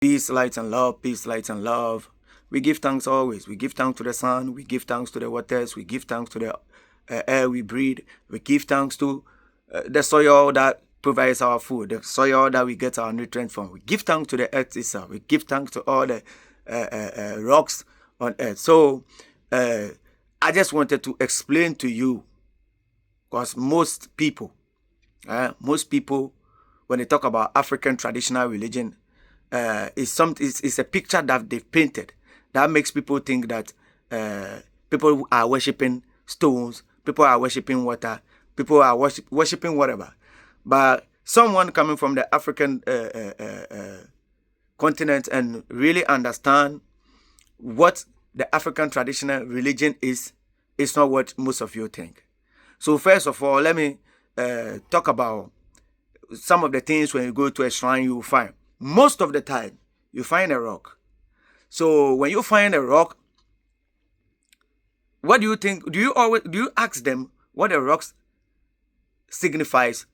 Peace, light, and love. Peace, light, and love. We give thanks always. We give thanks to the sun. We give thanks to the waters. We give thanks to the air we breathe. We give thanks to the soil that provides our food, the soil that we get our nutrients from. We give thanks to the earth itself. We give thanks to all the rocks on earth. So I just wanted to explain to you, because most people, when they talk about African traditional religion, it's a picture that they've painted that makes people think that people are worshiping stones, people are worshiping water, people are worshiping whatever. But someone coming from the African continent and really understand what the African traditional religion is not what most of you think. So first of all, let me talk about some of the things when you go to a shrine you will find. Most of the time, you find a rock. So when you find a rock, what do you think? Do you ask them what the rocks signifies?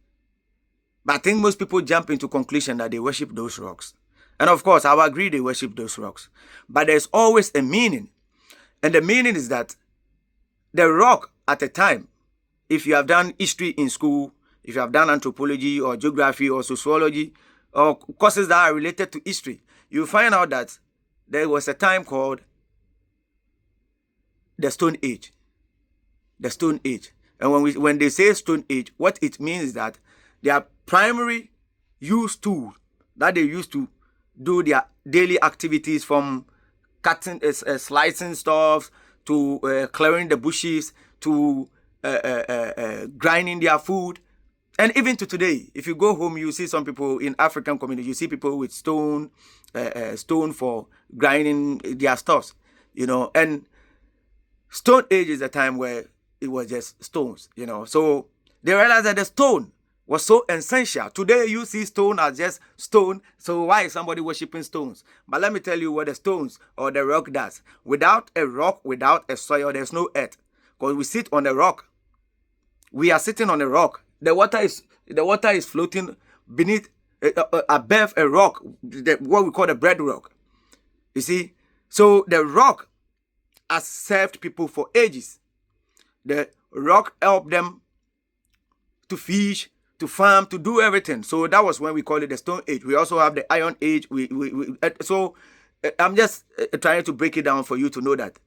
But I think most people jump into conclusion that they worship those rocks. And of course, I agree they worship those rocks. But there's always a meaning. And the meaning is that the rock at a time, if you have done history in school, if you have done anthropology or geography or sociology, or courses that are related to history, you find out that there was a time called the Stone Age. The Stone Age. And when they say Stone Age, what it means is that their primary use tool that they used to do their daily activities, from cutting, slicing stuff, to clearing the bushes, to grinding their food. And even to today, if you go home, you see some people in African community, you see people with stone for grinding their stuffs, and Stone Age is a time where it was just stones, So they realized that the stone was so essential. Today, you see stone as just stone, so why is somebody worshiping stones? But let me tell you what the stones or the rock does. Without a rock, without a soil, there's no earth. Because we sit on a rock. We are sitting on a rock. The water is floating beneath, above a rock, what we call the bedrock. You see, so the rock has served people for ages. The rock helped them to fish, to farm, to do everything. So that was when we call it the Stone Age. We also have the Iron Age. So I'm just trying to break it down for you to know that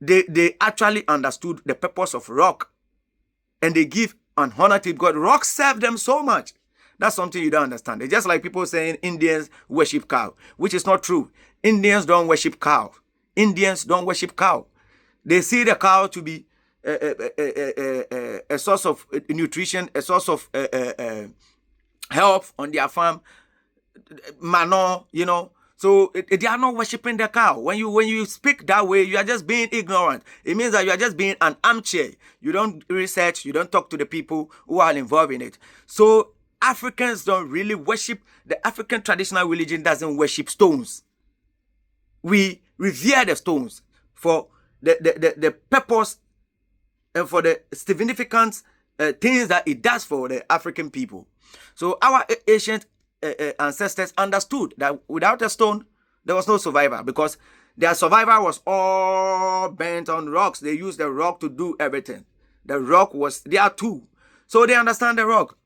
they actually understood the purpose of rock, and they give an honor to God. Rock served them so much. That's something you don't understand. It's just like people saying Indians worship cow, which is not true. Indians don't worship cow. Indians don't worship cow. They see the cow to be a source of nutrition, a source of help on their farm, manure, So they are not worshiping the cow. When you speak that way, you are just being ignorant. It means that you are just being an armchair. You don't research. You don't talk to the people who are involved in it. So Africans don't really worship. The African traditional religion doesn't worship stones. We revere the stones for the purpose and for the significant things that it does for the African people. So our ancient ancestors understood that without a stone, there was no survivor, because their survival was all bent on rocks. They used the rock to do everything. The rock was their tool. So they understand the rock.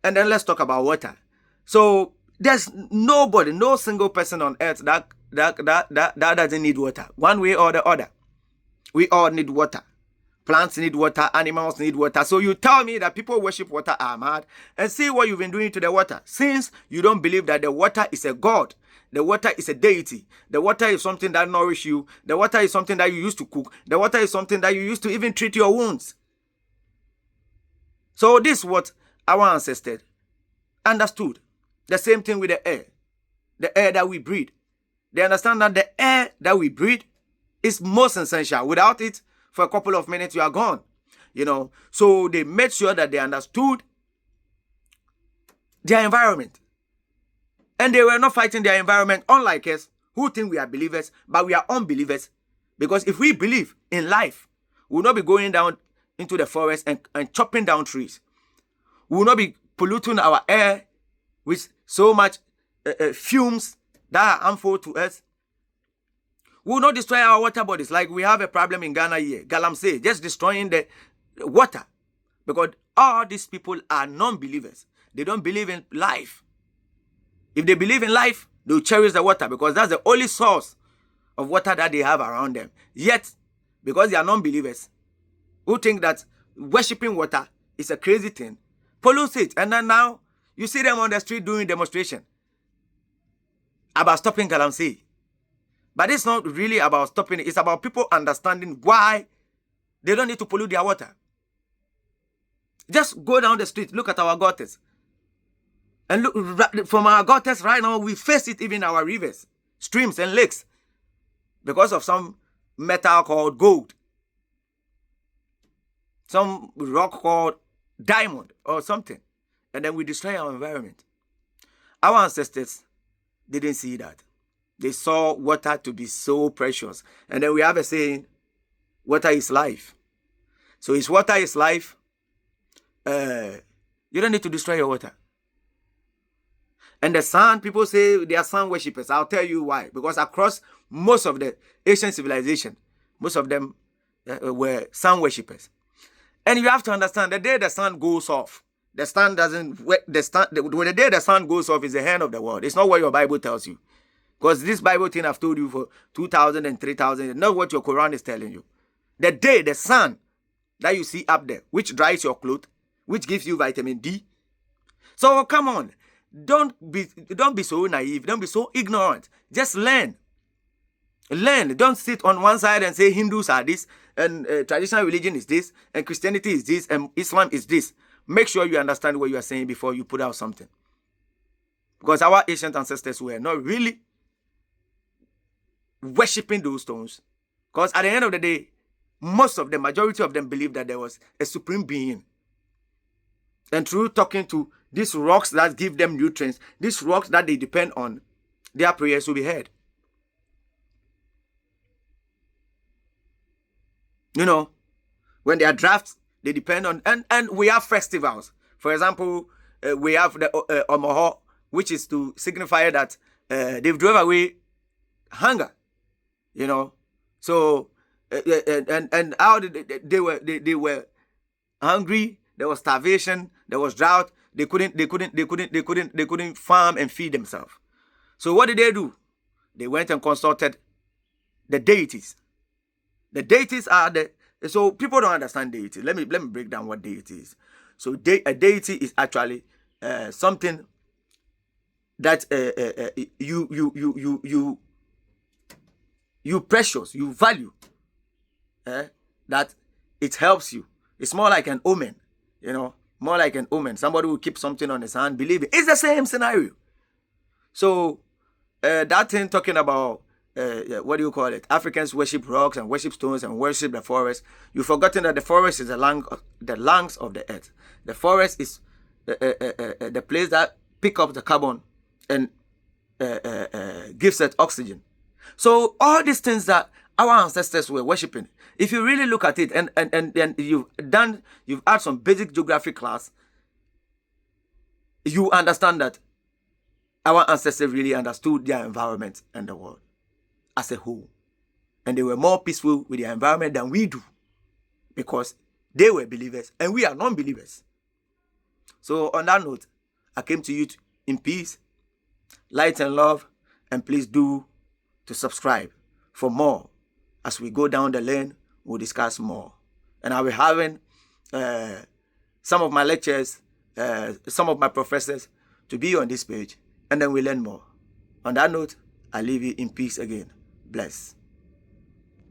And then let's talk about water. So there's nobody, no single person on earth that doesn't need water, one way or the other. We all need water. Plants need water, animals need water. So you tell me that people worship water are mad, and see what you've been doing to the water. Since you don't believe that the water is a god, the water is a deity, the water is something that nourishes you, the water is something that you used to cook, the water is something that you used to even treat your wounds. So this is what our ancestors understood. The same thing with the air that we breathe. They understand that the air that we breathe is most essential. Without it, for a couple of minutes, you are gone. So they made sure that they understood their environment. And they were not fighting their environment, unlike us, who think we are believers, but we are unbelievers. Because if we believe in life, we will not be going down into the forest and chopping down trees. We will not be polluting our air with so much fumes that are harmful to us. We will not destroy our water bodies like we have a problem in Ghana here. Galamsey, just destroying the water. Because all these people are non-believers. They don't believe in life. If they believe in life, they'll cherish the water because that's the only source of water that they have around them. Yet, because they are non-believers, who think that worshipping water is a crazy thing, pollute it. And then now, you see them on the street doing demonstration about stopping Galamsey. But it's not really about stopping it. It's about people understanding why they don't need to pollute their water. Just go down the street, look at our gutters. And look, from our gutters right now, we face it even in our rivers, streams and lakes. Because of some metal called gold. Some rock called diamond or something. And then we destroy our environment. Our ancestors didn't see that. They saw water to be so precious. And then we have a saying, water is life. So if water is life, you don't need to destroy your water. And the sun, people say they are sun worshippers. I'll tell you why. Because across most of the ancient civilization, most of them were sun worshippers. And you have to understand, the day the sun goes off, the sun doesn't, the day the sun goes off is the end of the world. It's not what your Bible tells you. Because this Bible thing I've told you for 2,000 and 3,000, not what your Quran is telling you. The day the sun that you see up there, which dries your clothes, which gives you vitamin D. So come on, don't be so naive, don't be so ignorant. Just learn. Learn. Don't sit on one side and say Hindus are this, and traditional religion is this, and Christianity is this, and Islam is this. Make sure you understand what you are saying before you put out something. Because our ancient ancestors were not really worshipping those stones. Because at the end of the day, majority of them believed that there was a supreme being. And through talking to these rocks that give them nutrients, these rocks that they depend on, their prayers will be heard. You know, when there are drafts, they depend on, and we have festivals. For example, we have the Omoho, which is to signify that they've drove away hunger. You know, so and how they were hungry. There was starvation. There was drought. They couldn't farm and feed themselves. So what did they do? They went and consulted the deities. The deities are so people don't understand deity. Let me break down what deity is. So a deity is actually something that you precious, you value, that it helps you. It's more like an omen, you know, more like an omen. Somebody will keep something on his hand, believe it. It's the same scenario. So that thing talking about what do you call it? Africans worship rocks and worship stones and worship the forest. You've forgotten that the forest is the lungs of the earth. The forest is the place that pick up the carbon and gives it oxygen. So all these things that our ancestors were worshiping, if you really look at it and you've had some basic geography class, you understand that our ancestors really understood their environment and the world as a whole. And they were more peaceful with their environment than we do, because they were believers and we are non-believers. So on that note, I came to you in peace, light and love, and please do to subscribe for more. As we go down the lane, we'll discuss more. And I'll be having some of my lectures, some of my professors to be on this page, and then we learn more. On that note, I leave you in peace again. Bless.